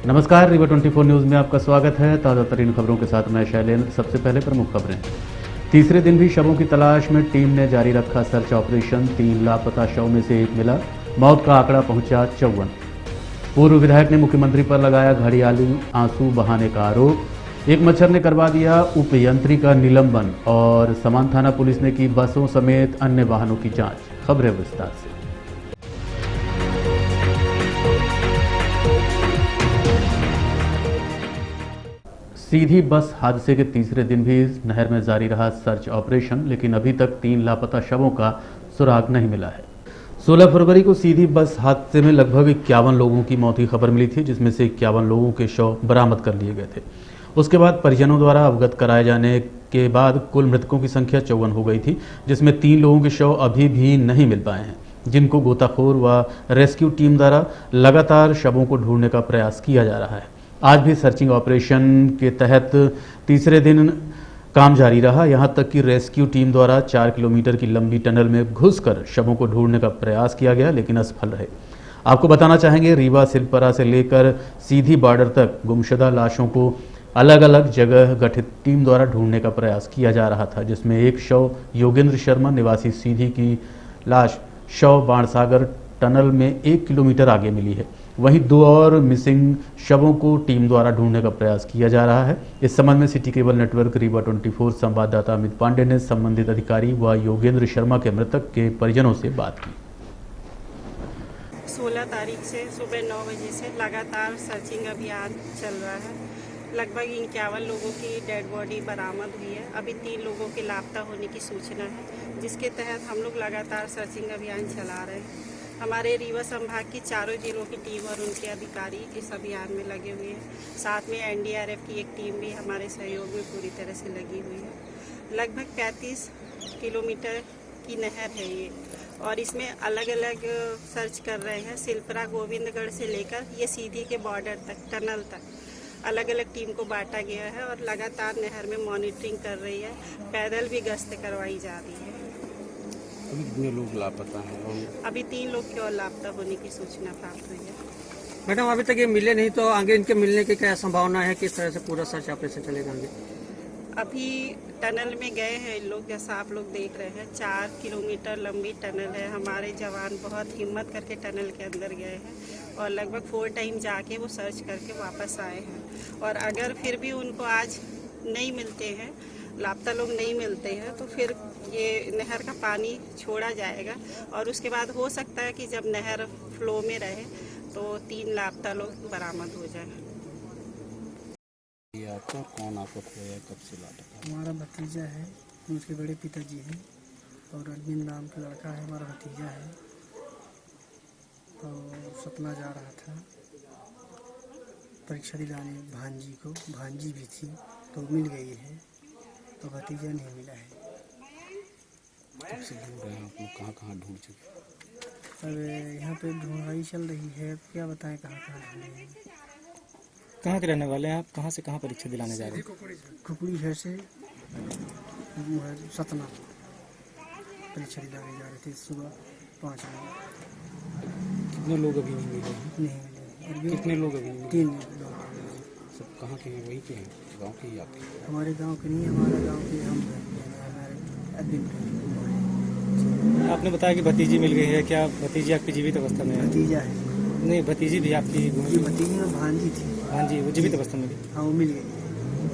नमस्कार, रीवा 24 न्यूज़ में आपका स्वागत है। ताज़ा तरीन खबरों के साथ मैं शैलेंद्र। सबसे पहले प्रमुख खबरें। तीसरे दिन भी शवों की तलाश में टीम ने जारी रखा सर्च ऑपरेशन। 3 लापता शव में से एक मिला। मौत का आंकड़ा पहुंचा 54। पूर्व विधायक ने मुख्यमंत्री पर लगाया घड़ियाली आंसू बहाने का आरोप। एक मच्छर ने करवा दिया उपयंत्री का निलंबन। और समान थाना पुलिस ने की बसों समेत अन्य वाहनों की जांच। खबरें विस्तार से। सीधी बस हादसे के तीसरे दिन भी नहर में जारी रहा सर्च ऑपरेशन, लेकिन अभी तक 3 लापता शवों का सुराग नहीं मिला है। 16 फरवरी को सीधी बस हादसे में लगभग 51 लोगों की मौत की खबर मिली थी, जिसमें से 51 लोगों के शव बरामद कर लिए गए थे। उसके बाद परिजनों द्वारा अवगत कराए जाने के बाद कुल मृतकों की संख्या 54 हो गई थी, जिसमें 3 लोगों के शव अभी भी नहीं मिल पाए हैं, जिनको गोताखोर व रेस्क्यू टीम द्वारा लगातार शवों को ढूंढने का प्रयास किया जा रहा है। आज भी सर्चिंग ऑपरेशन के तहत तीसरे दिन काम जारी रहा। यहां तक कि रेस्क्यू टीम द्वारा 4 किलोमीटर की लंबी टनल में घुसकर शवों को ढूंढने का प्रयास किया गया, लेकिन असफल रहे। आपको बताना चाहेंगे, रीवा सिलपरा से लेकर सीधी बॉर्डर तक गुमशुदा लाशों को अलग अलग जगह गठित टीम द्वारा ढूंढने का प्रयास किया जा रहा था, जिसमें एक शव योगेंद्र शर्मा निवासी सीधी की लाश शव बाणसागर टनल में 1 किलोमीटर आगे मिली है। वहीं 2 और मिसिंग शवों को टीम द्वारा ढूंढने का प्रयास किया जा रहा है। इस संबंध में सिटी केबल नेटवर्क रीवा 24 संवाददाता अमित पांडे ने संबंधित अधिकारी व योगेंद्र शर्मा के मृतक के परिजनों से बात की। 16 तारीख से सुबह 9 बजे से लगातार सर्चिंग अभियान चल रहा है। लगभग 51 लोगों की डेड बॉडी बरामद हुई है। अभी 3 लोगों के लापता होने की सूचना है, जिसके तहत हम लोग लगातार सर्चिंग अभियान चला रहे हैं। हमारे रीवा संभाग की चारों जिलों की टीम और उनके अधिकारी इस अभियान में लगे हुए हैं। साथ में एनडीआरएफ की एक टीम भी हमारे सहयोग में पूरी तरह से लगी हुई है। लगभग 35 किलोमीटर की नहर है ये, और इसमें अलग अलग सर्च कर रहे हैं। सिलपरा गोविंदगढ़ से लेकर ये सीधी के बॉर्डर तक, टनल तक अलग अलग टीम को बांटा गया है और लगातार नहर में मॉनिटरिंग कर रही है। पैदल भी गश्त करवाई जा रही है। अभी कितने लोग लापता हैं? और अभी 3 लोग की और लापता होने की सूचना प्राप्त हुई है। मैडम, अभी तक ये मिले नहीं, तो आगे इनके मिलने की क्या संभावना है? किस तरह से पूरा सर्च ऑपरेशन चलेगा आगे? अभी टनल में गए हैं लोग, जैसा आप लोग देख रहे हैं। 4 किलोमीटर लंबी टनल है। हमारे जवान बहुत हिम्मत करके टनल के अंदर गए हैं और लगभग 4 टाइम जाके वो सर्च करके वापस आए हैं। और अगर फिर भी उनको आज नहीं मिलते हैं, लापता लोग नहीं मिलते हैं, तो फिर ये नहर का पानी छोड़ा जाएगा और उसके बाद हो सकता है कि जब नहर फ्लो में रहे तो 3 लापता लोग बरामद हो जाए। ये आपका कौन आपको खोया, कब से लापता? हमारा भतीजा है, उसके बड़े पिताजी हैं, और अरविंद नाम का लड़का है, हमारा भतीजा है। और सतना जा रहा था परीक्षा दिलाने भांजी को, भांजी भी थी तो मिल गई है, तो भतीजा नहीं मिला है। कब से ढूंढ रहे हैं आप लोग? कहाँ कहाँ ढूंढ चुके? अब यहाँ पे ढूंढाई चल रही है, क्या बताएं कहाँ कहाँ ढूंढे हैं। कहाँ के रहने वाले हैं आप? कहाँ से कहाँ परीक्षा दिलाने जा रहे हैं? खुपड़ी है से वो है सतना परीक्षा दिलाने जा रहे थे सुबह 5 बजे। कितने लोग अभी नहीं मिले हैं? नहीं मिले। कितने लोग अभी नहीं मिले? 3 लोग। सब कहाँ के हैं? वही के हैं? गाँव के ही आपके? हमारे गांव के नहीं, हमारा गांव के हम हमारे अरविंद। आपने बताया कि भतीजी मिल गई है। क्या भतीजी आपकी जीवित अवस्था में है? भतीजा है। नहीं, भतीजी भी आपकी? ये भतीजी में भांजी थी। हाँ जी, वो जीवित अवस्था में मिली? हाँ, वो मिल गई।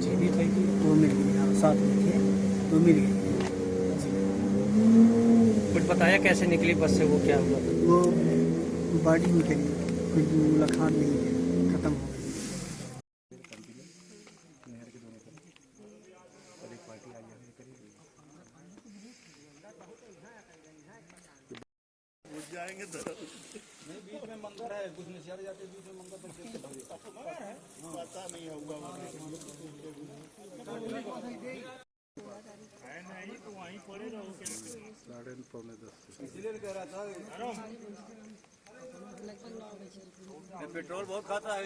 जीवित है कि? वो मिल गई, हाँ, साथ में थे तो मिल गई। कुछ बताया कैसे निकली बस से, वो क्या हुआ? वो बॉडी निकली, कुछ मुलाकात नहीं है, खत्म हो गई। जाएंगे तो बीच में मंदिर है, कुछ निशान जाते बीच में मंदिर पता नहीं होगा। नहीं तो वहीं पड़े रहोगे। 10:30 इसलिए कह रहा था पेट्रोल बहुत खाता है।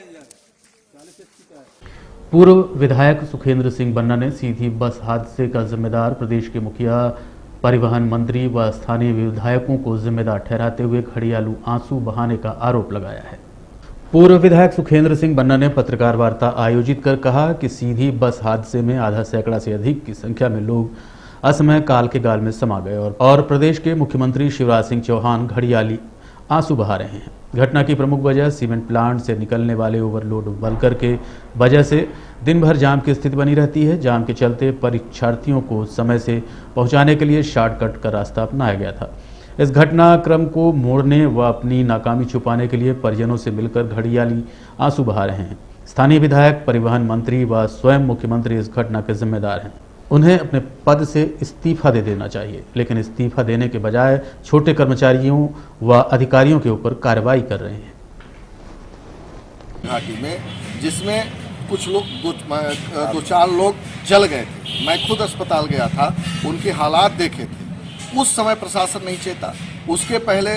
पूर्व विधायक सुखेंद्र सिंह बन्ना ने सीधी बस हादसे का जिम्मेदार प्रदेश के मुखिया, परिवहन मंत्री व स्थानीय विधायकों को जिम्मेदार ठहराते हुए घड़ियालू आंसू बहाने का आरोप लगाया है। पूर्व विधायक सुखेंद्र सिंह बन्ना ने पत्रकार वार्ता आयोजित कर कहा कि सीधी बस हादसे में आधा सैकड़ा से अधिक की संख्या में लोग असमय काल के गाल में समा गए और प्रदेश के मुख्यमंत्री शिवराज सिंह चौहान घड़ियाली आंसू बहा रहे हैं। घटना की प्रमुख वजह सीमेंट प्लांट से निकलने वाले ओवरलोड बंकर के वजह से दिन भर जाम की स्थिति बनी रहती है। जाम के चलते परीक्षार्थियों को समय से पहुंचाने के लिए शॉर्टकट का रास्ता अपनाया गया था। इस घटनाक्रम को मोड़ने व अपनी नाकामी छुपाने के लिए परिजनों से मिलकर घड़ियाली आंसू बहा रहे हैं। स्थानीय विधायक, परिवहन मंत्री व स्वयं मुख्यमंत्री इस घटना के जिम्मेदार हैं। उन्हें अपने पद से इस्तीफा दे देना चाहिए, लेकिन इस्तीफा देने के बजाय छोटे कर्मचारियों व अधिकारियों के ऊपर कार्रवाई कर रहे हैं। घाटी में जिसमें कुछ लोग दो चार लोग जल गए थे। मैं खुद अस्पताल गया था, उनके हालात देखे थे। उस समय प्रशासन नहीं चेता। उसके पहले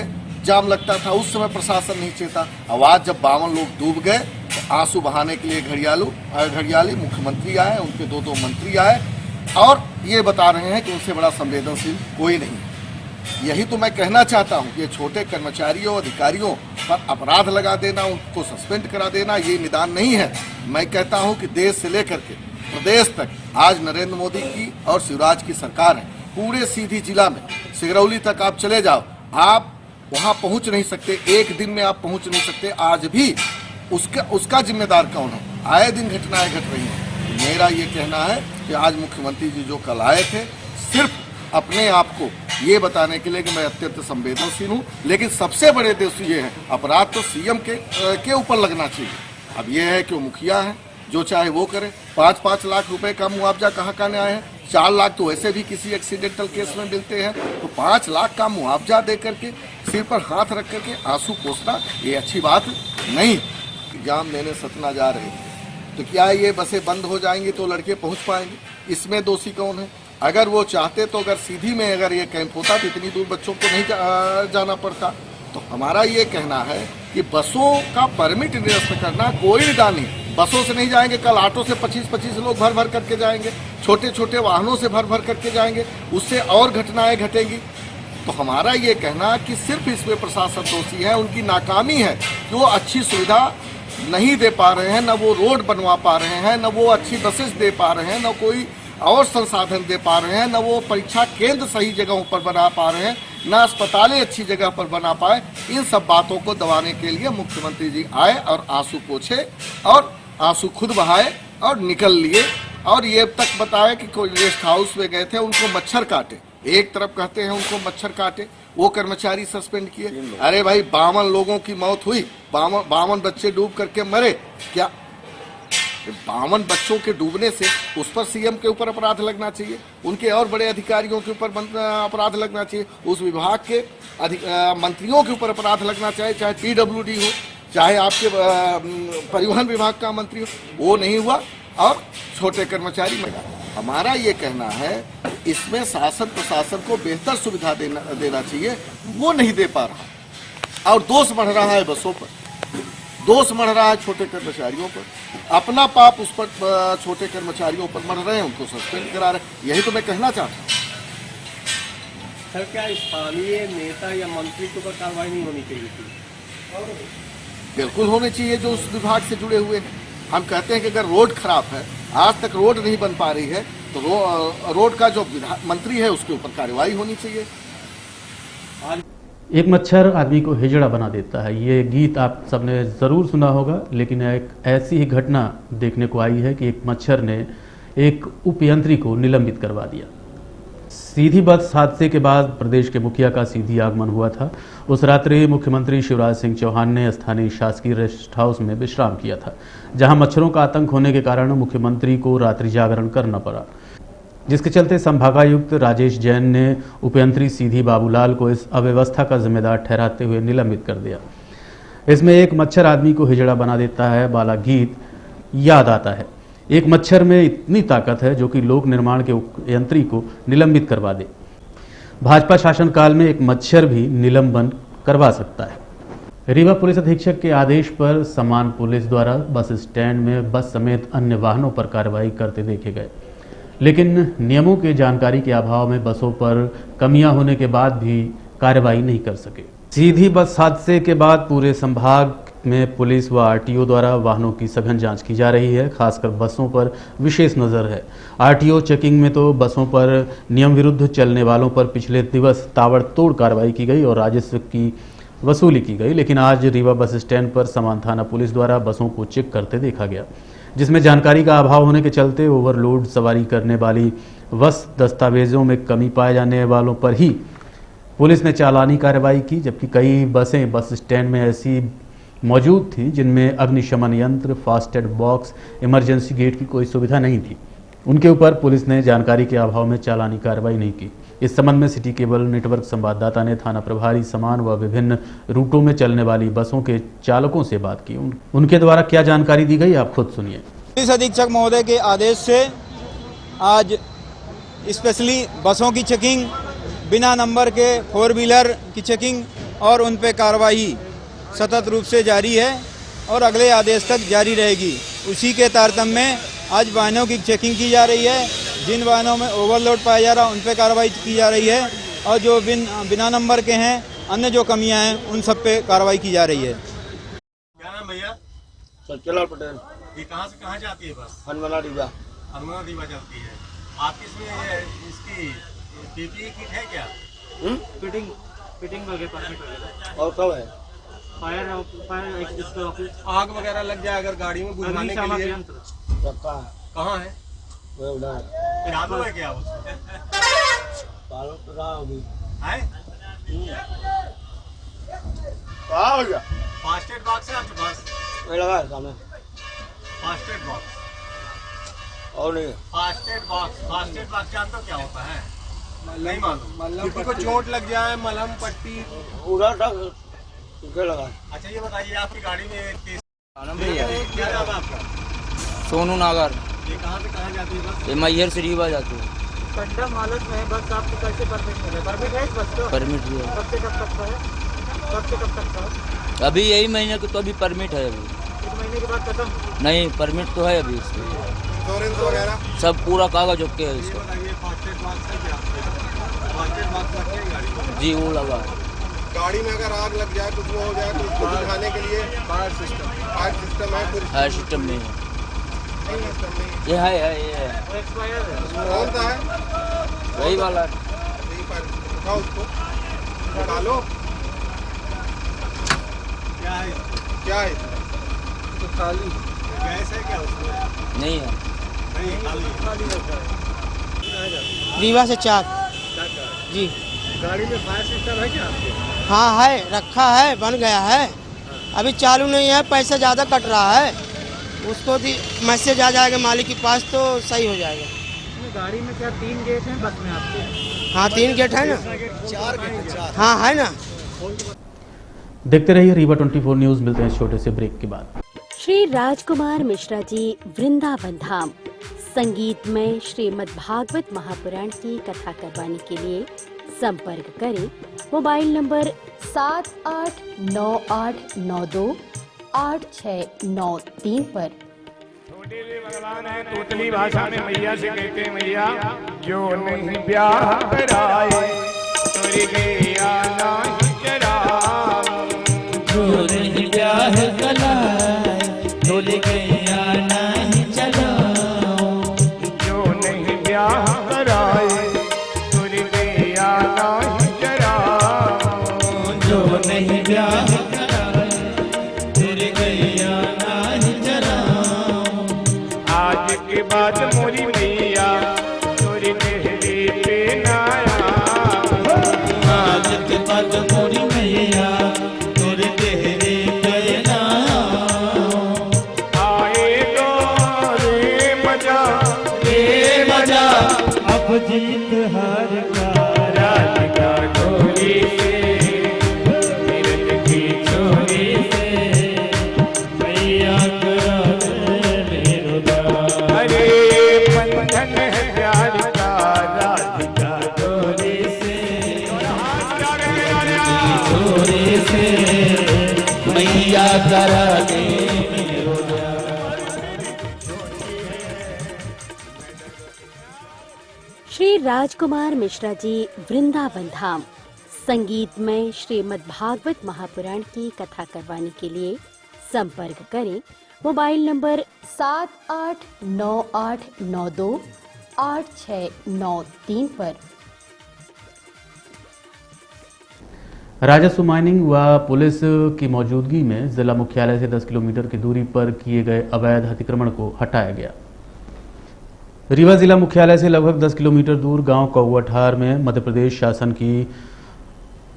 जाम लगता था, उस समय प्रशासन नहीं चेता। आवाज जब 52 लोग डूब गए तो आंसू बहाने के लिए घड़ियाली मुख्यमंत्री आए, उनके दो मंत्री आए और ये बता रहे हैं कि उनसे बड़ा संवेदनशील कोई नहीं। यही तो मैं कहना चाहता हूँ कि छोटे कर्मचारियों अधिकारियों पर अपराध लगा देना, उनको सस्पेंड करा देना, ये निदान नहीं है। मैं कहता हूँ कि देश से लेकर के प्रदेश तक आज नरेंद्र मोदी की और शिवराज की सरकार है। पूरे सीधी जिला में सिगरौली तक आप चले जाओ, आप वहां पहुंच नहीं सकते, एक दिन में आप पहुंच नहीं सकते। आज भी उसका जिम्मेदार कौन है? आए दिन घटनाएं घट रही हैं। मेरा ये कहना है कि आज मुख्यमंत्री जी जो कल आए थे, सिर्फ अपने आप को ये बताने के लिए कि मैं अत्यंत संवेदनशील हूँ, लेकिन सबसे बड़े दोषी ये है, अपराध तो सीएम के ऊपर लगना चाहिए। अब ये है कि वो मुखिया है, जो चाहे वो करे। 5-5 लाख रुपए का मुआवजा कहाँ आए हैं? 4 लाख तो वैसे भी किसी एक्सीडेंटल केस में मिलते हैं, तो 5 लाख का मुआवजा दे करके सिर पर हाथ रख करके आंसू पोंछना ये अच्छी बात नहीं। एग्जाम देने सतना जा रहे थे तो क्या ये बसें बंद हो जाएंगी तो लड़के पहुंच पाएंगे? इसमें दोषी कौन है? अगर वो चाहते तो अगर सीधी में अगर ये कैंप होता तो इतनी दूर बच्चों को नहीं जाना पड़ता। तो हमारा ये कहना है कि बसों का परमिट निरस्त करना कोई निदान नहीं। बसों से नहीं जाएंगे, कल ऑटो से 25-25 लोग भर करके जाएंगे, छोटे छोटे वाहनों से भर करके जाएंगे, उससे और घटनाएं घटेंगी। तो हमारा ये कहना कि सिर्फ इसमें प्रशासन दोषी है, उनकी नाकामी है कि वो अच्छी सुविधा नहीं दे पा रहे हैं, न वो रोड बनवा पा रहे हैं, न वो अच्छी बसेस दे पा रहे हैं, न कोई और संसाधन दे पा रहे हैं, न वो परीक्षा केंद्र सही जगहों पर बना पा रहे हैं, न अस्पतालें अच्छी जगह पर बना पाए। इन सब बातों को दबाने के लिए मुख्यमंत्री जी आए और आंसू पोंछे और आंसू खुद बहाए और निकल लिए। और ये तक बताया कि कोई गेस्ट हाउस में गए थे, उनको मच्छर काटे। एक तरफ कहते हैं उनको मच्छर काटे, वो कर्मचारी सस्पेंड किए। अरे भाई 52 लोगों की मौत हुई, 52 बच्चे डूब करके मरे। क्या 52 बच्चों के डूबने से उस पर सीएम के ऊपर अपराध लगना चाहिए, उनके और बड़े अधिकारियों के ऊपर अपराध लगना चाहिए, उस विभाग के मंत्रियों के ऊपर अपराध लगना चाहिए, चाहे पीडब्ल्यूडी हो, चाहे आपके परिवहन विभाग का मंत्री हो। वो नहीं हुआ और छोटे कर्मचारी मिला। हमारा ये कहना है इसमें शासन प्रशासन को बेहतर सुविधा देना चाहिए, वो नहीं दे पा रहा और दोष बढ़ रहा है बसों पर, दोष बढ़ रहा है छोटे कर्मचारियों पर। अपना पाप उस पर छोटे कर्मचारियों पर मर रहे हैं, उनको सस्पेंड करा रहे हैं। यही तो मैं कहना चाहता हूँ। सर, क्या स्थानीय नेता या मंत्री के ऊपर कार्रवाई नहीं होनी चाहिए थी? बिल्कुल होनी चाहिए, जो उस विभाग से जुड़े हुए हैं। हम कहते हैं कि अगर रोड खराब है, आज तक रोड नहीं बन पा रही है, तो रोड का जो मंत्री है उसके ऊपर कार्रवाई होनी चाहिए। एक मच्छर आदमी को हिजड़ा बना देता है, ये गीत आप सबने ज़रूर सुना होगा। लेकिन एक ऐसी ही घटना देखने को आई है कि एक मच्छर ने एक उपयंत्री को निलंबित करवा दिया। सीधी बस हादसे के बाद प्रदेश के मुखिया का सीधी आगमन हुआ था। उस रात्रि मुख्यमंत्री शिवराज सिंह चौहान ने स्थानीय शासकीय रेस्ट हाउस में विश्राम किया था, जहां मच्छरों का आतंक होने के कारण मुख्यमंत्री को रात्रि जागरण करना पड़ा, जिसके चलते संभागायुक्त राजेश जैन ने उपयंत्री सीधी बाबूलाल को इस अव्यवस्था का जिम्मेदार ठहराते हुए निलंबित कर दिया। इसमें एक मच्छर आदमी को हिजड़ा बना देता है वाला गीत याद आता है। एक मच्छर में इतनी ताकत है जो कि लोक निर्माण के उपयंत्री को निलंबित करवा दे। भाजपा शासनकाल में एक मच्छर भी निलंबन करवा सकता है। रीवा पुलिस अधीक्षक के आदेश पर समान पुलिस द्वारा बस स्टैंड में बस समेत अन्य वाहनों पर कार्रवाई करते देखे गए, लेकिन नियमों के जानकारी के अभाव में बसों पर कमियां होने के बाद भी कार्रवाई नहीं कर सके। सीधी बस हादसे के बाद पूरे संभाग में पुलिस व आरटीओ द्वारा वाहनों की सघन जांच की जा रही है। खासकर बसों पर विशेष नज़र है। आरटीओ चेकिंग में तो बसों पर नियम विरुद्ध चलने वालों पर पिछले दिवस ताबड़तोड़ कार्रवाई की गई और राजस्व की वसूली की गई, लेकिन आज रीवा बस स्टैंड पर समान थाना पुलिस द्वारा बसों को चेक करते देखा गया, जिसमें जानकारी का अभाव होने के चलते ओवरलोड सवारी करने वाली बस दस्तावेजों में कमी पाए जाने वालों पर ही पुलिस ने चालानी कार्रवाई की, जबकि कई बसें बस स्टैंड में ऐसी मौजूद थी जिनमें अग्निशमन यंत्र, फास्टैग बॉक्स, इमरजेंसी गेट की कोई सुविधा नहीं थी। उनके ऊपर पुलिस ने जानकारी के अभाव में चालानी कार्रवाई नहीं की। इस संबंध में सिटी केबल नेटवर्क संवाददाता ने थाना प्रभारी समान व विभिन्न रूटों में चलने वाली बसों के चालकों से बात की। उनके द्वारा क्या जानकारी दी गई, आप खुद सुनिए। पुलिस अधीक्षक महोदय के आदेश से आज स्पेशली बसों की चेकिंग, बिना नंबर के 4 व्हीलर की चेकिंग और उन पे कार्रवाई सतत रूप से जारी है और अगले आदेश तक जारी रहेगी। उसी के तारतम्य में आज वाहनों की चेकिंग की जा रही है। जिन वाहनों में ओवरलोड पाया जा रहा है उन पे कार्रवाई की जा रही है और जो बिना नंबर के हैं, अन्य जो कमियां हैं, उन सब पे कार्रवाई की जा रही है। क्या नाम भैया? सच्चलाल पटेल। ये कहाँ से कहाँ जाती है बस? हनुमाना रीवा। हनुमाना रीवा चलती है। आपकी इसमें इसकी पीपीई किट है क्या? फिटिंग वगैरह और सब है। फायर एक्सटिंग्विशर ऑफिस, आग वगैरह लग जाए अगर गाड़ी में बुझाने के लिए रखा है। कहाँ है? वो उधर चालू है क्या उसमें? चालू तो रहा अभी है? कहाँ हो गया? फास्टैग बॉक्स है आपके पास? वही लगा है सामने। फास्टैग बॉक्स और नहीं फास्टैग बॉक्स जानते हो क्या होता है? नहीं मालूम। किसी को चोट लग जाए, मलहम पट्टी उधर तक लगा। अच्छा ये बताइए, आपकी गाड़ी में क्या नाम है आपका? सोनू नागर। ये कहाँ से कहाँ जाती है बस? ये मैहर से रीवा जाती है। कंडम हालत में है बस, आपको कैसे परमिट मिले? परमिट है इस बस को? परमिट भी है। कब से कब तक का है? कब से कब तक का है? अभी यही महीने को तो अभी परमिट है। अभी 1 महीने के बाद खत्म? नहीं, परमिट तो है अभी इसका। इंश्योरेंस वगैरह सब पूरा कागज ओके है इसका। बताइए फास्टैग बॉक्स है क्या? फास्टैग बॉक्स लग गया गाड़ी में? जी वो लगा। गाड़ी में अगर आग लग जाए, कुछ वो हो जाए तो उसको बुझाने के लिए फायर सिस्टम है। कुछ फायर सिस्टम नहीं है। ये है ये है। एक्सपायर है। कौन सा है? वही वाला। उठाओ उसको, निकालो। क्या है? क्या है? तो खाली गैस है क्या उसमें? नहीं है। नहीं, खाली रहता है। रीवा से 4 जी। गाड़ी में फायर सिस्टम है क्या आपके? हाँ है, रखा है, बन गया है, अभी चालू नहीं है, पैसा ज़्यादा कट रहा है। उसको मैसेज आ जाएगा मालिक के पास तो सही हो जाएगा। गाड़ी में क्या 3 गेट हैं बस में आपके? हाँ 3 गेट है ना। 4 गेट। हाँ है ना। देखते रहिए रीवा 24 न्यूज। मिलते हैं छोटे से ब्रेक के बाद। श्री राजकुमार मिश्रा जी वृंदावन धाम संगीतमय श्रीमद् भागवत महापुराण की कथा करवाने के लिए संपर्क करें मोबाइल नंबर 7898928693 पर। भगवान है तोतली भाषा में मैया से कहते मैया जो नहीं ब्याह कराए तोरी गैया नहीं चराओ, जो नहीं ब्याह कराए तोरी गैया नहीं चराओ, जो नहीं ब्याह कराए तोरी गैया नहीं चराओ, जो नहीं ब्याह कराए तोरी गैया नहीं चराओ। आज के बाद मोरी मैया तोरी देहरी पे नाया, आज के बाद मोरी मैया तोरी देहरी पे नाया। आए तो रे मजा अब जीत हार का राधिका डोरी से तीरथ की चोरी से मैया करा मेरो दान। अरे बंधन है प्यार का राधिका डोरी से चोरी से मैया करा दे मेरो दान। श्री राजकुमार मिश्रा जी वृंदावन धाम संगीतमय श्रीमद् भागवत महापुराण की कथा करवाने के लिए संपर्क करें मोबाइल नंबर 7898928693 पर। राजस्व माइनिंग व पुलिस की मौजूदगी में जिला मुख्यालय से 10 किलोमीटर की दूरी पर किए गए अवैध अतिक्रमण को हटाया गया। रीवा जिला मुख्यालय से लगभग 10 किलोमीटर दूर गांव कौआठार में मध्य प्रदेश शासन की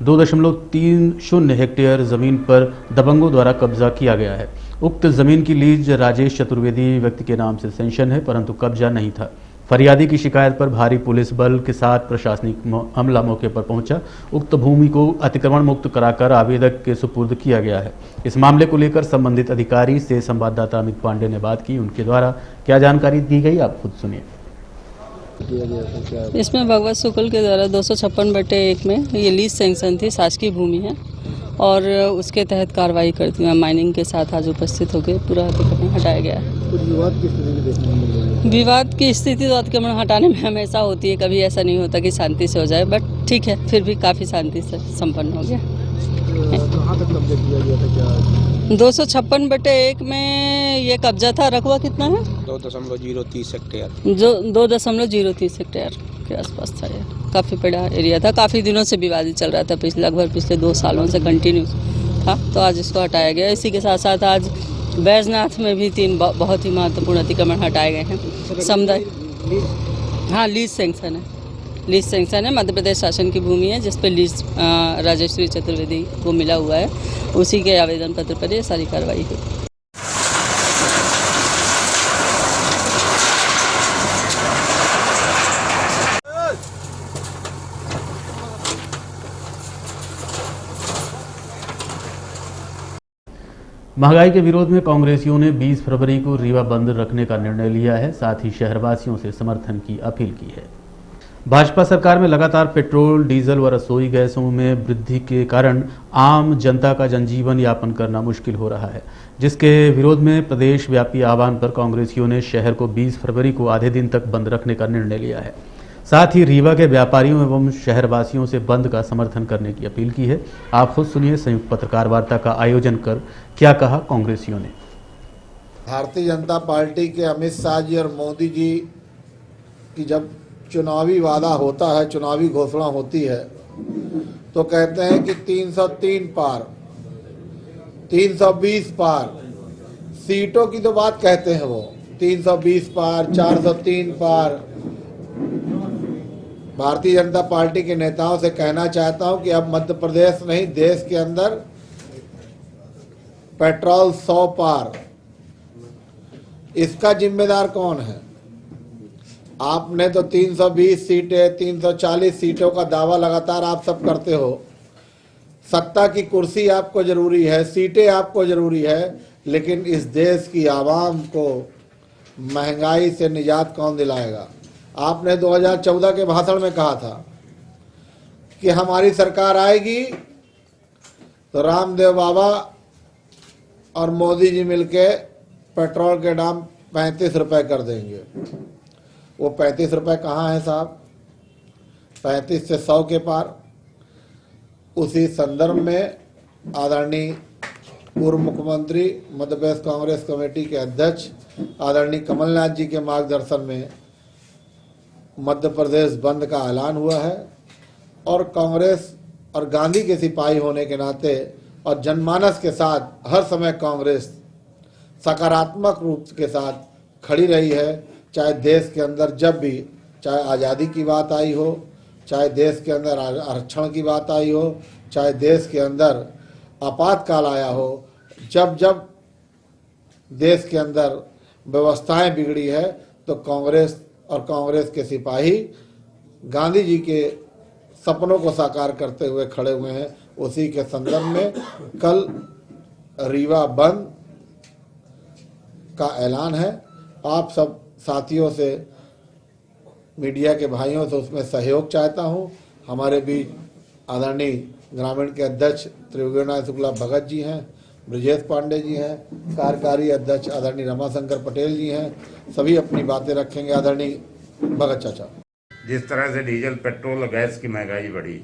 2.30 हेक्टेयर जमीन पर दबंगों द्वारा कब्जा किया गया है। उक्त जमीन की लीज राजेश चतुर्वेदी व्यक्ति के नाम से सेंशन है, परंतु कब्जा नहीं था। फरियादी की शिकायत पर भारी पुलिस बल के साथ प्रशासनिक अमला मौके पर पहुंचा। उक्त भूमि को अतिक्रमण मुक्त कराकर आवेदक के सुपुर्द किया गया है। इस मामले को लेकर संबंधित अधिकारी से संवाददाता अमित पांडे ने बात की। उनके द्वारा क्या जानकारी दी गई, आप खुद सुनिए। इसमें भगवत शुक्ल के द्वारा 256/1 में ये लीज सैंक्शन थी, शासकीय भूमि है और उसके तहत कार्रवाई करती हुए माइनिंग के साथ आज उपस्थित होकर पूरा अतिक्रमण हटाया गया है। विवाद की स्थिति तो अतिक्रमण हटाने में हमेशा होती है, कभी ऐसा नहीं होता कि शांति से हो जाए, बट ठीक है, फिर भी काफ़ी शांति से संपन्न हो गया। 256/1 में ये कब्जा था। रकबा कितना है? 2.030 हेक्टेयर। जो 2.030 हेक्टेयर के आसपास था। ये काफ़ी बड़ा एरिया था, काफ़ी दिनों से विवादित चल रहा था, लगभग पिछले 2 सालों से कंटिन्यू था, तो आज इसको हटाया गया। इसी के साथ साथ आज बैजनाथ में भी 3 बहुत ही महत्वपूर्ण अतिक्रमण हटाए गए हैं। समुदाय हाँ लीज सेंक्शन है, लीज सेंक्शन है, मध्य प्रदेश शासन की भूमि है जिस पर लीज राजेश्वरी चतुर्वेदी को मिला हुआ है, उसी के आवेदन पत्र पर ये सारी कार्रवाई हुई। महंगाई के विरोध में कांग्रेसियों ने 20 फरवरी को रीवा बंद रखने का निर्णय लिया है। साथ ही शहरवासियों से समर्थन की अपील की है। भाजपा सरकार में लगातार पेट्रोल, डीजल व रसोई गैसों में वृद्धि के कारण आम जनता का जनजीवन यापन करना मुश्किल हो रहा है, जिसके विरोध में प्रदेश व्यापी आह्वान पर कांग्रेसियों ने शहर को 20 फरवरी को आधे दिन तक बंद रखने का निर्णय लिया है। साथ ही रीवा के व्यापारियों एवं शहरवासियों से बंद का समर्थन करने की अपील की है। आप खुद सुनिए संयुक्त पत्रकार वार्ता का आयोजन कर क्या कहा कांग्रेसियों ने। भारतीय जनता पार्टी के अमित शाह जी और मोदी जी की जब चुनावी वादा होता है, चुनावी घोषणा होती है, तो कहते हैं कि 303 पार, 320 पार, सीटों की तो बात कहते हैं वो 320 पार, 403 पार। भारतीय जनता पार्टी के नेताओं से कहना चाहता हूं कि अब मध्य प्रदेश नहीं, देश के अंदर पेट्रोल 100 पार। इसका जिम्मेदार कौन है? आपने तो 320 सीटें, 340 सीटों का दावा लगातार आप सब करते हो। सत्ता की कुर्सी आपको जरूरी है, सीटें आपको जरूरी है, लेकिन इस देश की आवाम को महंगाई से निजात कौन दिलाएगा? आपने 2014 के भाषण में कहा था कि हमारी सरकार आएगी तो रामदेव बाबा और मोदी जी मिलके पेट्रोल के दाम 35 रुपए कर देंगे। वो 35 रुपए कहाँ है साहब? 35 से 100 के पार। उसी संदर्भ में आदरणीय पूर्व मुख्यमंत्री, मध्य प्रदेश कांग्रेस कमेटी के अध्यक्ष आदरणीय कमलनाथ जी के मार्गदर्शन में मध्य प्रदेश बंद का ऐलान हुआ है। और कांग्रेस और गांधी के सिपाही होने के नाते और जनमानस के साथ हर समय कांग्रेस सकारात्मक रूप के साथ खड़ी रही है। चाहे देश के अंदर जब भी, चाहे आज़ादी की बात आई हो, चाहे देश के अंदर आरक्षण की बात आई हो, चाहे देश के अंदर आपातकाल आया हो, जब जब देश के अंदर व्यवस्थाएं बिगड़ी है तो कांग्रेस और कांग्रेस के सिपाही गांधी जी के सपनों को साकार करते हुए खड़े हुए हैं। उसी के संदर्भ में कल रीवा बंद का ऐलान है। आप सब साथियों से, मीडिया के भाइयों से उसमें सहयोग चाहता हूं। हमारे बीच आदरणीय ग्रामीण के अध्यक्ष त्रिवेंद्र शुक्ला भगत जी हैं, ब्रजेश पांडे जी हैं, कार्यकारी अध्यक्ष आदरणीय रमाशंकर पटेल जी हैं। सभी अपनी बातें रखेंगे। आदरणीय भगत चाचा। जिस तरह से डीजल, पेट्रोल और गैस की महंगाई बढ़ी,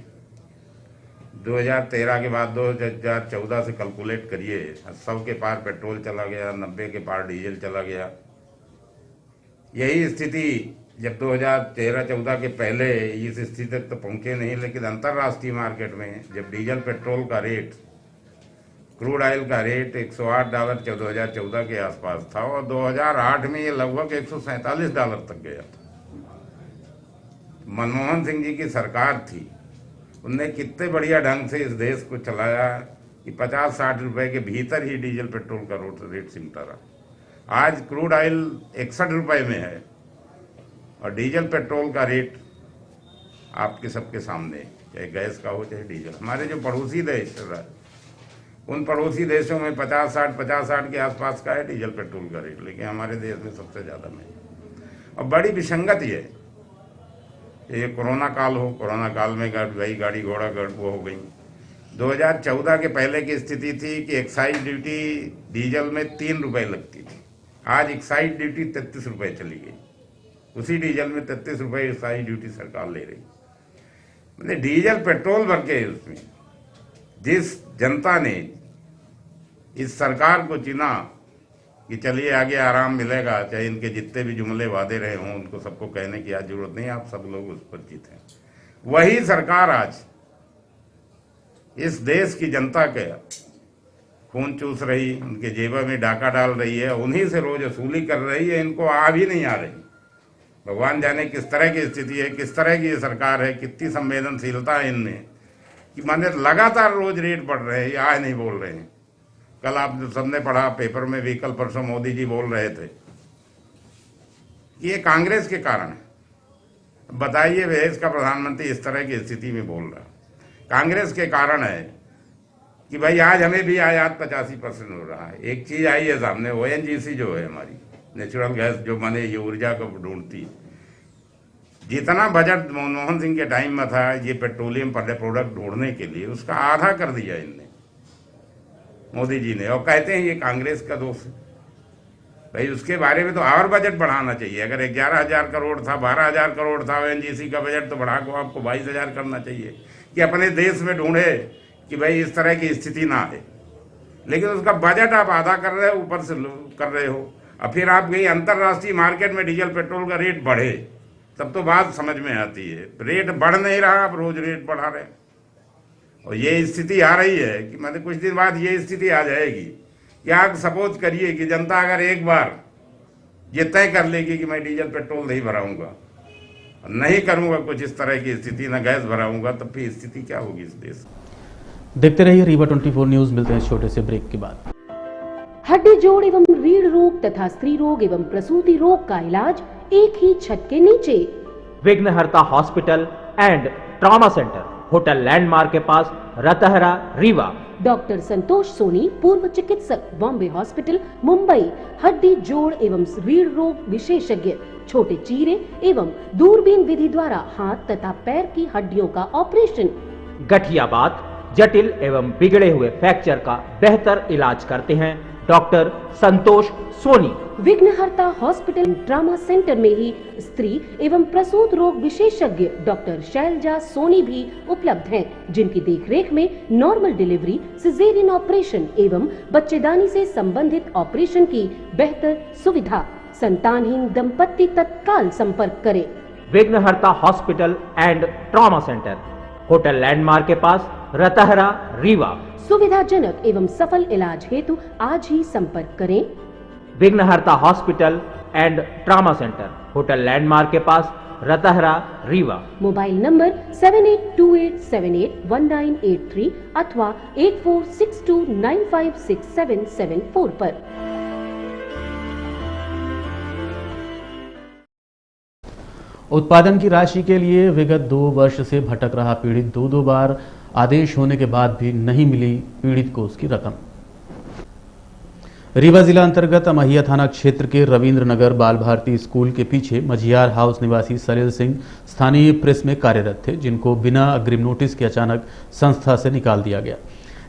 2013 के बाद 2014 से कैलकुलेट करिए, 100 के पार पेट्रोल चला गया, 90 के पार डीजल चला गया। यही स्थिति जब 2013-14 के पहले इस स्थिति तक तो पहुंचे नहीं, लेकिन अंतर्राष्ट्रीय मार्केट में जब डीजल पेट्रोल का रेट, क्रूड ऑयल का रेट $108 2014 के आसपास था और 2008 में ये लगभग $147 तक गया था। मनमोहन सिंह जी की सरकार थी, उनने कितने बढ़िया ढंग से इस देश को चलाया कि 50-60 रुपए के भीतर ही डीजल पेट्रोल का रेट सिमटा रहा। आज क्रूड ऑयल 61 रुपए में है और डीजल पेट्रोल का रेट आपके सबके सामने, चाहे गैस का हो चाहे डीजल। हमारे जो पड़ोसी देश है, उन पड़ोसी देशों में 50-60 के आसपास का है डीजल पेट्रोल का रेट, लेकिन हमारे देश में सबसे ज्यादा महंगा। और बड़ी विसंगति है, ये कोरोना काल हो, कोरोना काल में वही गाड़ी घोड़ा वो हो गई। 2014 के पहले की स्थिति थी कि एक्साइज ड्यूटी डीजल में 3 रुपए लगती थी, आज एक्साइज ड्यूटी 33 रुपए चली गई। उसी डीजल में 33 रुपए एक्साइज ड्यूटी सरकार ले रही। मतलब डीजल पेट्रोल भर के उसमें जिस जनता ने इस सरकार को चुना कि चलिए आगे आराम मिलेगा, चाहे इनके जितने भी जुमले वादे रहे हों उनको सबको कहने की आज जरूरत नहीं, आप सब लोग उस पर जीते। वही सरकार आज इस देश की जनता के खून चूस रही, उनके जेबा में डाका डाल रही है, उन्हीं से रोज वसूली कर रही है। इनको आ भी नहीं आ रही। भगवान जाने किस तरह की स्थिति है, किस तरह की ये सरकार है, कितनी संवेदनशीलता है इनमें कि माने लगातार रोज रेट बढ़ रहे हैं, ये आज नहीं बोल रहे हैं। कल आप सबने पढ़ा पेपर में भी, कल परसों मोदी जी बोल रहे थे कि ये कांग्रेस के कारण है। बताइए देश का प्रधानमंत्री इस तरह की स्थिति में बोल रहा, कांग्रेस के कारण है कि भाई आज हमें भी आयात 85% हो रहा है। एक चीज आई है सामने, ONGC जो है हमारी नेचुरल गैस, जो माने ये ऊर्जा को ढूंढती, जितना बजट मनमोहन सिंह के टाइम में था ये पेट्रोलियम प्रोडक्ट ढूंढने के लिए, उसका आधा कर दिया इनने, मोदी जी ने। और कहते हैं ये कांग्रेस का दोष है। भाई उसके बारे में तो और बजट बढ़ाना चाहिए। अगर 11,000 करोड़ था, 12,000 करोड़ था ONGC का बजट, तो बढ़ा को आपको 22,000 करना चाहिए कि अपने देश में ढूंढे कि भाई इस तरह की स्थिति ना आए। लेकिन उसका बजट आप आधा कर रहे हो, ऊपर से कर रहे हो। और फिर आप गई अंतर्राष्ट्रीय मार्केट में डीजल पेट्रोल का रेट बढ़े, तब तो बात समझ में आती है। रेट बढ़ नहीं रहा, आप रोज रेट बढ़ा रहे हैं। और ये स्थिति आ रही है कि मतलब कुछ दिन बाद ये स्थिति आ जाएगी। या आप सपोज करिए कि जनता अगर एक बार ये तय कर लेगी कि मैं डीजल पेट्रोल नहीं भराऊंगा, नहीं करूंगा कुछ इस तरह की स्थिति, ना गैस भराऊंगा, तब फिर स्थिति क्या होगी इस देश। देखते रहिए रीवा 24 न्यूज। मिलते हैं छोटे से ब्रेक के बाद। हड्डी जोड़ एवं रीढ़ रोग तथा स्त्री रोग एवं प्रसूति रोग का इलाज एक ही छत के नीचे। विघ्नहर्ता hospital and trauma centre, hotel landmark के पास, रतहरा, रीवा। डॉक्टर संतोष सोनी, पूर्व चिकित्सक, बॉम्बे हॉस्पिटल, मुंबई। हड्डी जोड़ एवं रीढ़ रोग विशेषज्ञ, छोटे चीरे एवं दूरबीन विधि द्वारा हाथ तथा पैर की हड्डियों का ऑपरेशन। गठियाबात, जटिल एवं बिगड़े हुए फ्रैक्चर का बेहतर इलाज करते हैं डॉक्टर संतोष सोनी। विघ्नहर्ता हॉस्पिटल ट्रॉमा सेंटर में ही स्त्री एवं प्रसूत रोग विशेषज्ञ डॉक्टर शैलजा सोनी भी उपलब्ध हैं, जिनकी देखरेख में नॉर्मल डिलीवरी, सिजेरियन ऑपरेशन एवं बच्चेदानी से संबंधित ऑपरेशन की बेहतर सुविधा। संतानहीन दंपत्ति तत्काल संपर्क करें। विघ्नहर्ता hospital and trauma centre, hotel landmark के पास, रतहरा, रीवा। सुविधाजनक एवं सफल इलाज हेतु आज ही संपर्क करें। विघ्नहर्ता hospital and trauma centre, hotel landmark के पास, रतहरा, रीवा। मोबाइल नंबर 7828781983 अथवा 8462956774 पर। उत्पादन की राशि के लिए विगत 2 वर्ष से भटक रहा पीड़ित 2 बार आदेश होने के बाद भी नहीं मिली पीड़ित को उसकी रकम। रीवा जिला अंतर्गत अमहिया थाना क्षेत्र के रविंद्र नगर बाल भारती स्कूल के पीछे मझियार हाउस निवासी सलील सिंह स्थानीय प्रेस में कार्यरत थे, जिनको बिना अग्रिम नोटिस के अचानक संस्था से निकाल दिया गया,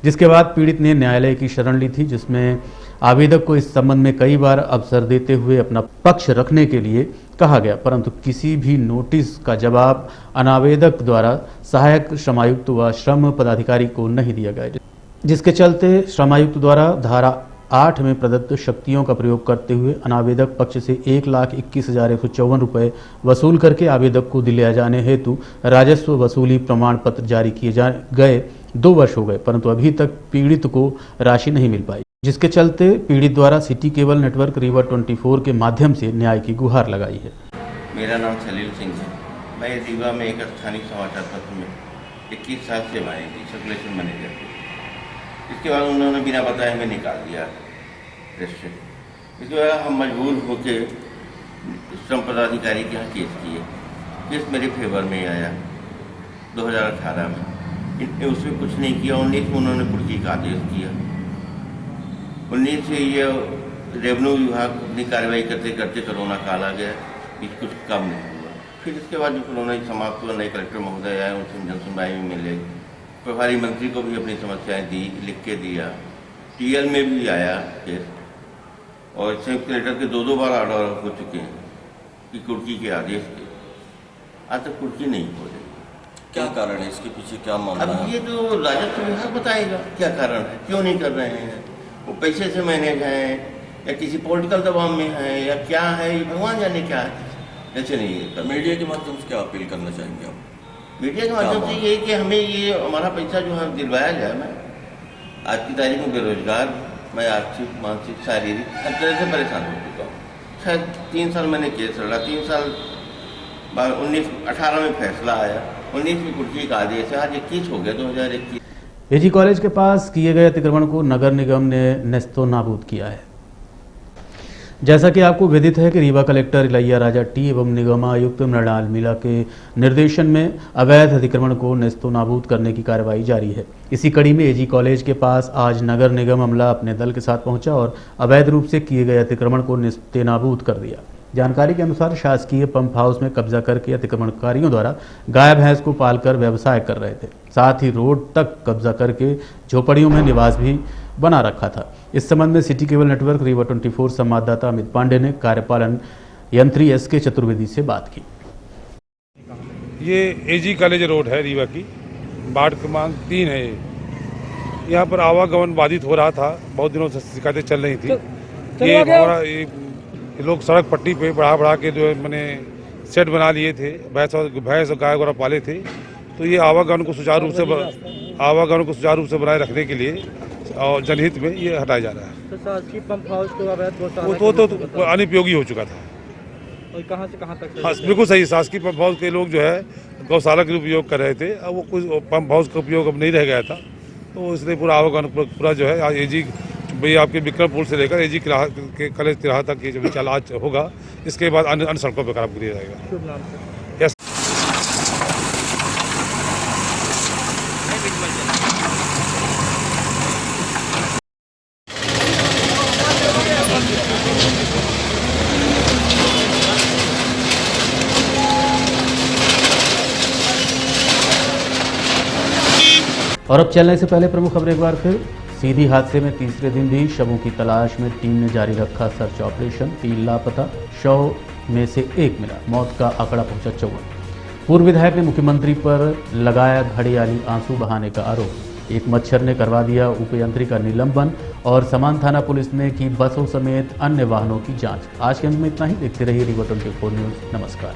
जिसके बाद पीड़ित ने न्यायालय की शरण ली थी, जिसमें आवेदक को इस संबंध में कई बार अवसर देते हुए अपना पक्ष रखने के लिए कहा गया, परंतु किसी भी नोटिस का जवाब अनावेदक द्वारा सहायक श्रमायुक्त व श्रम पदाधिकारी को नहीं दिया गया, जिसके चलते श्रमायुक्त द्वारा धारा 8 में प्रदत्त शक्तियों का प्रयोग करते हुए अनावेदक पक्ष से 1,21,154 रुपये वसूल करके आवेदक को दिलाया जाने हेतु राजस्व वसूली प्रमाण पत्र जारी किए गए 2 वर्ष हो गए, परंतु अभी तक पीड़ित को राशि नहीं मिल पाई, जिसके चलते पीड़ित द्वारा सिटी केबल नेटवर्क रीवा 24 के माध्यम से न्याय की गुहार लगाई है। मेरा नाम सलील सिंह है। मैं रीवा में एक स्थानीय समाचार पत्र में 21 साल से सेवाएं दी, सर्कुलेशन मैनेजर थी। इसके बाद उन्होंने बिना बताए हमें निकाल दिया रेस्ट। इसके बाद हम मजबूर होकर श्रम पदाधिकारी के यहाँ केस किए। केस मेरे फेवर में आया 2018 में। इनने उसमें कुछ नहीं किया। 19 में उन्होंने कुर्की का आदेश किया। 19 से ये रेवेन्यू विभाग अपनी कार्रवाई करते करते कोरोना काल आ गया, कुछ काम नहीं हुआ। फिर इसके बाद जो कोरोना समाप्त हुआ, नए कलेक्टर महोदय आए, उनसे जनसुनवाई में मिले, प्रभारी मंत्री को भी अपनी समस्याएं दी, लिख के दिया। टीएल में भी आया केस और संयुक्त कलेक्टर के 2 बार ऑर्डर हो चुके हैं कि कुर्की के आदेश के। आज तक कुर्की नहीं हो रही। क्या कारण है इसके पीछे, क्या मामला है? अब ये जो राजस्व विभाग बताएगा क्या कारण है, क्यों नहीं कर रहे हैं। वो पैसे से मैनेज हैं या किसी पॉलिटिकल दबाव में है या क्या है, ये भगवान जाने क्या है। ऐसे नहीं है। मीडिया के माध्यम से क्या अपील करना चाहेंगे आप? मीडिया के माध्यम से ये कि हमें ये हमारा पैसा जो है दिलवाया जाए। मैं आज की तारीख में बेरोजगार, मैं आर्थिक, मानसिक, शारीरिक हर तरह से परेशान हो चुका हूँ। शायद 3 साल मैंने केस लड़ा, 3 साल बाद 18 में फैसला आया, 19 में कुर्की का आदेश है, आज 21 हो गया 2021। एजी कॉलेज के पास किए गए अतिक्रमण को नगर निगम ने नेस्तो नाबूद किया है। जैसा कि आपको विदित है कि रीवा कलेक्टर इलैया राजा टी एवं निगमायुक्त मृणाल मीणा के निर्देशन में अवैध अतिक्रमण को नेस्तो नाबूद करने की कार्रवाई जारी है। इसी कड़ी में एजी कॉलेज के पास आज नगर निगम अमला अपने दल के साथ पहुंचा और अवैध रूप से किए गए अतिक्रमण को नेस्तो नाबूद कर दिया। जानकारी के अनुसार शासकीय पंप हाउस में कब्जा करके अतिक्रमणकारियों द्वारा गाय भैंस को पालकर व्यवसाय कर रहे थे। साथ ही रोड तक कब्जा करके झोपड़ियों में निवास भी बना रखा था। इस संबंध में सिटी केबल नेटवर्क रीवा 24 संवाददाता अमित पांडे ने कार्यपालन यंत्री एसके चतुर्वेदी से बात की। ये एजी कॉलेज रोड है रीवा की, वार्ड क्रमांक 3 है। यहाँ पर आवागमन बाधित हो रहा था, बहुत दिनों से शिकायतें चल रही थी। ये हमारा ये लोग सड़क पट्टी पे बढ़ा के जो मैंने सेट बना लिए थे, भैंस और गाय वगैरह पाले थे, तो ये आवागमन को सुचारू रूप से बनाए रखने के लिए और जनहित में ये हटाया जा रहा है। तो शासकीय पंप हाउस को अवैध तो अनुपयोगी हो चुका था। और कहाँ से कहाँ तक? हाँ, बिल्कुल सही। शासकीय पंप हाउस के लोग जो है गौशाला के उपयोग कर रहे थे, अब वो कुछ पंप हाउस का उपयोग अब नहीं रह गया था, तो इसलिए पूरा आवागमन पूरा जो है एजी भाई आपके विक्रमपुर से लेकर एजी के कॉलेज तिराहा तक ये जो चल आज होगा, इसके बाद अन्य सड़कों पर खराब किया जाएगा। शुभ नाम से। और अब चलने से पहले प्रमुख खबर एक बार फिर। सीधी हादसे में तीसरे दिन भी शवों की तलाश में टीम ने जारी रखा सर्च ऑपरेशन। 3 लापता, शव में से 1 मिला। मौत का आंकड़ा पहुंचा 54। पूर्व विधायक ने मुख्यमंत्री पर लगाया घड़ियाली आंसू बहाने का आरोप। एक मच्छर ने करवा दिया उपयंत्री का निलंबन। और समान थाना पुलिस ने की बसों समेत अन्य वाहनों की जांच। आज के अंत में इतना ही। देखते रहिए रीवा 24 न्यूज। नमस्कार।